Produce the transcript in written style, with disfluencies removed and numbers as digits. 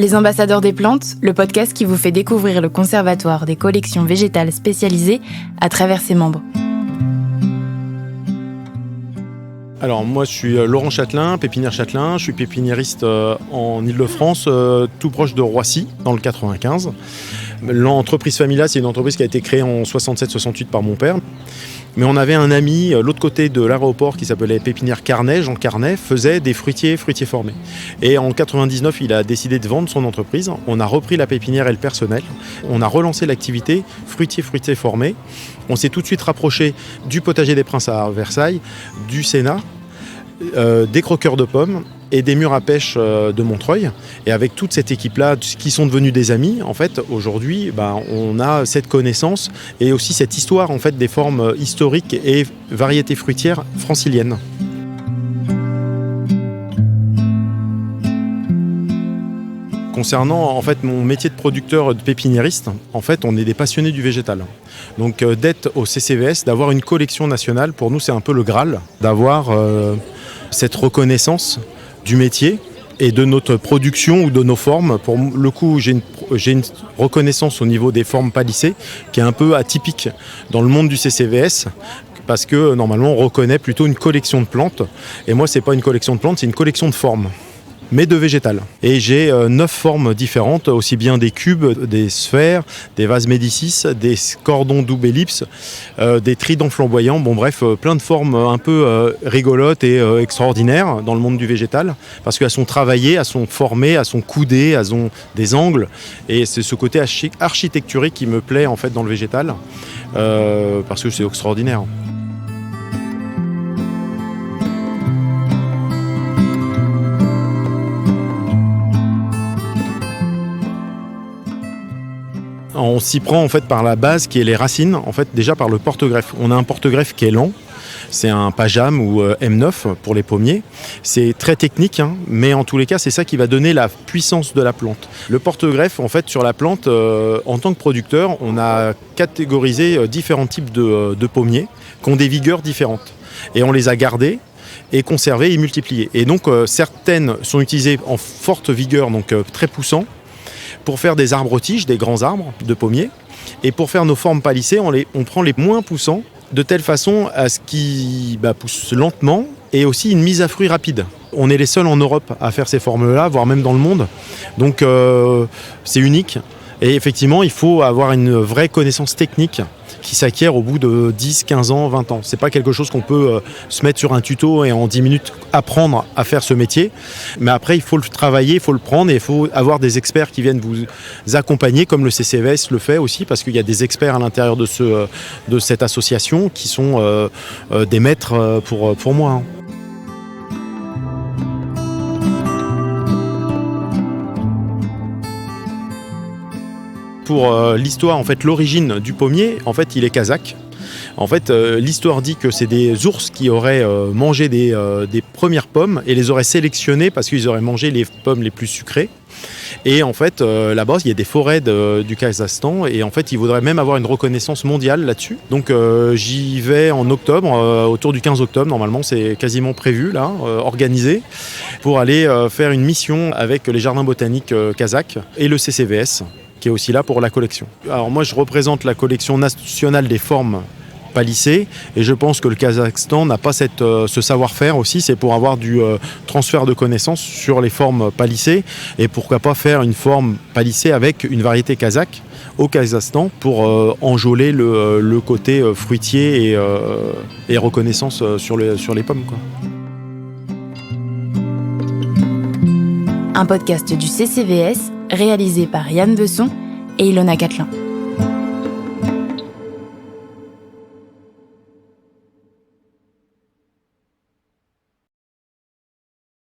Les Ambassadeurs des plantes, le podcast qui vous fait découvrir le conservatoire des collections végétales spécialisées à travers ses membres. Alors moi je suis Laurent Châtelain, pépinière Châtelain, je suis pépiniériste en Ile-de-France, tout proche de Roissy, dans le 95. L'entreprise familiale, c'est une entreprise qui a été créée en 67-68 par mon père. Mais on avait un ami, l'autre côté de l'aéroport, qui s'appelait Pépinière Carnet, Jean Carnet, faisait des fruitiers formés. Et en 99, il a décidé de vendre son entreprise. On a repris la pépinière et le personnel. On a relancé l'activité fruitier formés. On s'est tout de suite rapproché du potager des Princes à Versailles, du Sénat, des croqueurs de pommes et des murs à pêche de Montreuil. Et avec toute cette équipe-là, qui sont devenus des amis, en fait, aujourd'hui, on a cette connaissance et aussi cette histoire en fait, des formes historiques et variétés fruitières franciliennes. Concernant en fait, mon métier de producteur de pépiniériste, en fait, on est des passionnés du végétal. Donc d'être au CCVS, d'avoir une collection nationale, pour nous, c'est un peu le Graal, d'avoir cette reconnaissance du métier et de notre production ou de nos formes. Pour le coup, j'ai une reconnaissance au niveau des formes palissées qui est un peu atypique dans le monde du CCVS parce que normalement on reconnaît plutôt une collection de plantes et moi c'est pas une collection de plantes, c'est une collection de formes mais de végétal. Et j'ai 9 formes différentes, aussi bien des cubes, des sphères, des vases Médicis, des cordons double ellipse, des tridents flamboyants, bon bref, plein de formes un peu rigolotes et extraordinaires dans le monde du végétal, parce qu'elles sont travaillées, elles sont formées, elles sont coudées, elles ont des angles, et c'est ce côté architecturique qui me plaît en fait dans le végétal, parce que c'est extraordinaire. On s'y prend en fait par la base qui est les racines, en fait déjà par le porte-greffe. On a un porte-greffe qui est lent, c'est un Pajam ou M9 pour les pommiers. C'est très technique, mais en tous les cas c'est ça qui va donner la puissance de la plante. Le porte-greffe en fait sur la plante, en tant que producteur, on a catégorisé différents types de pommiers qui ont des vigueurs différentes. Et on les a gardés et conservés et multipliés. Et donc certaines sont utilisées en forte vigueur, donc très poussant, pour faire des arbres-tiges, des grands arbres de pommiers. Et pour faire nos formes palissées, on prend les moins poussants de telle façon à ce qu'ils poussent lentement et aussi une mise à fruit rapide. On est les seuls en Europe à faire ces formes-là, voire même dans le monde. Donc c'est unique. Et effectivement, il faut avoir une vraie connaissance technique qui s'acquiert au bout de 10, 15 ans, 20 ans. C'est pas quelque chose qu'on peut se mettre sur un tuto et en 10 minutes apprendre à faire ce métier. Mais après, il faut le travailler, il faut le prendre et il faut avoir des experts qui viennent vous accompagner, comme le CCVS le fait aussi, parce qu'il y a des experts à l'intérieur de cette association qui sont des maîtres pour moi. Pour l'histoire, en fait, l'origine du pommier, en fait, il est kazakh. En fait, l'histoire dit que c'est des ours qui auraient mangé des premières pommes et les auraient sélectionnées parce qu'ils auraient mangé les pommes les plus sucrées. Et en fait, là-bas, il y a des forêts du Kazakhstan et en fait, ils voudraient même avoir une reconnaissance mondiale là-dessus. Donc, j'y vais en octobre, autour du 15 octobre, normalement, c'est quasiment prévu, là, organisé, pour aller faire une mission avec les jardins botaniques kazakhs et le CCVS, qui est aussi là pour la collection. Alors moi, je représente la collection nationale des formes palissées et je pense que le Kazakhstan n'a pas ce savoir-faire aussi, c'est pour avoir du transfert de connaissances sur les formes palissées et pourquoi pas faire une forme palissée avec une variété kazakh au Kazakhstan pour enjôler le côté fruitier et reconnaissance sur les pommes, quoi. Un podcast du CCVS réalisé par Yann Besson et Ilona Catelin.